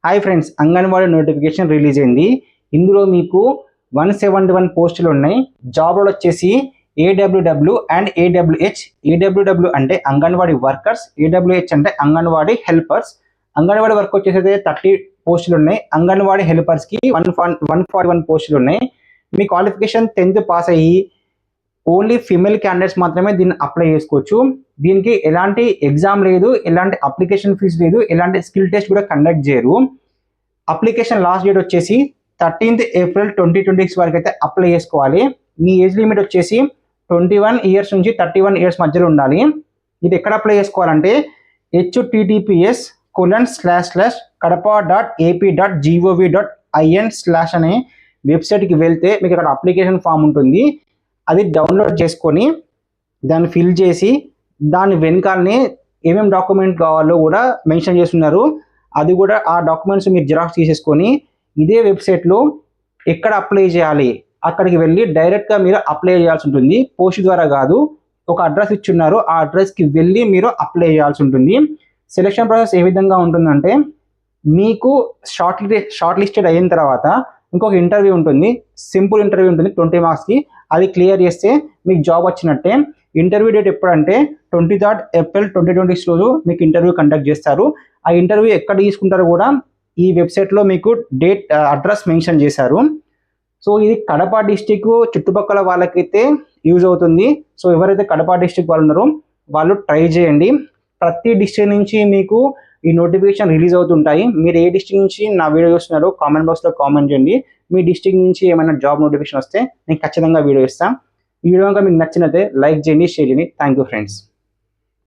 Hi friends, anganwadi notification release అయింది. ఇందులో మీకు 171 పోస్టులు ఉన్నాయి. జాబ్ రోల్ వచ్చేసి ఏడబ్ల్యూడబ్ల్యూ అండ్ ఏడబ్ల్యూహెచ్. ఏడబ్ల్యూడబ్ల్యూ అంటే అంగన్వాడీ వర్కర్స్, ఏడబ్ల్యూహెచ్ అంటే అంగన్వాడీ హెల్పర్స్. అంగన్వాడీ వర్క్ వచ్చేసి అయితే 30 పోస్టులు ఉన్నాయి. అంగన్వాడీ హెల్పర్స్కి 141 పోస్టులు ఉన్నాయి. మీ క్వాలిఫికేషన్ 10th పాస్ అయ్యి ఓన్లీ ఫీమేల్ క్యాండిడేట్స్ మాత్రమే దీన్ని అప్లై చేసుకోవచ్చు. దీనికి ఎలాంటి ఎగ్జామ్ లేదు, ఎలాంటి అప్లికేషన్ ఫీజు లేదు, ఎలాంటి స్కిల్ టెస్ట్ కూడా కండక్ట్ చేయరు. అప్లికేషన్ లాస్ట్ డేట్ వచ్చేసి 13th April 2026 వరకు అయితే అప్లై చేసుకోవాలి. మీ ఏజ్ లిమిట్ వచ్చేసి 21 years నుంచి 31 years మధ్యలో ఉండాలి. ఇది ఎక్కడ అప్లై చేసుకోవాలంటే https://kadapa.ap.gov.in/ అనే వెబ్సైట్కి వెళ్తే మీకు అక్కడ అప్లికేషన్ ఫామ్ ఉంటుంది. అది డౌన్లోడ్ చేసుకొని దాన్ని ఫిల్ చేసి దాని వెనకాలనే ఏమేమి డాక్యుమెంట్ కావాలో కూడా మెన్షన్ చేస్తున్నారు. అది కూడా ఆ డాక్యుమెంట్స్ మీరు జిరాక్స్ తీసేసుకొని ఇదే వెబ్సైట్లో ఎక్కడ అప్లై చేయాలి అక్కడికి వెళ్ళి డైరెక్ట్గా మీరు అప్లై చేయాల్సి ఉంటుంది. పోస్ట్ ద్వారా కాదు. ఒక అడ్రస్ ఇచ్చున్నారు, ఆ అడ్రస్కి వెళ్ళి మీరు అప్లై చేయాల్సి ఉంటుంది. సెలెక్షన్ ప్రాసెస్ ఏ విధంగా ఉంటుందంటే, మీకు షార్ట్ లిస్టెడ్ అయిన తర్వాత ఇంకొక ఇంటర్వ్యూ ఉంటుంది. సింపుల్ ఇంటర్వ్యూ ఉంటుంది 20 మార్క్స్కి. అది క్లియర్ చేస్తే మీకు జాబ్ వచ్చినట్టే. ఇంటర్వ్యూ డేట్ ఎప్పుడంటే 23rd April 2026 రోజు మీకు ఇంటర్వ్యూ కండక్ట్ చేస్తారు. ఆ ఇంటర్వ్యూ ఎక్కడ తీసుకుంటారో కూడా ఈ వెబ్సైట్లో మీకు డేట్, అడ్రస్ మెన్షన్ చేశారు. సో ఇది కడప డిస్టిక్ చుట్టుపక్కల వాళ్ళకైతే యూజ్ అవుతుంది. సో ఎవరైతే కడప డిస్టిక్ వాళ్ళు ఉన్నారో వాళ్ళు ట్రై చేయండి. ప్రతి డిస్టిక్ నుంచి మీకు ఈ నోటిఫికేషన్ రిలీజ్ అవుతుంటాయి. మీరు ఏ డిస్టిక్ నుంచి నా వీడియో చూస్తున్నారో కామెంట్ బాక్స్లో కామెంట్ చేయండి. మీ డిస్టిక్ నుంచి ఏమైనా జాబ్ నోటిఫికేషన్ వస్తే నేను ఖచ్చితంగా వీడియో ఇస్తాను. ఈ వీడియో కనుక మీకు నచ్చినట్లయితే లైక్ చేయండి, షేర్ చేయండి. Thank you friends.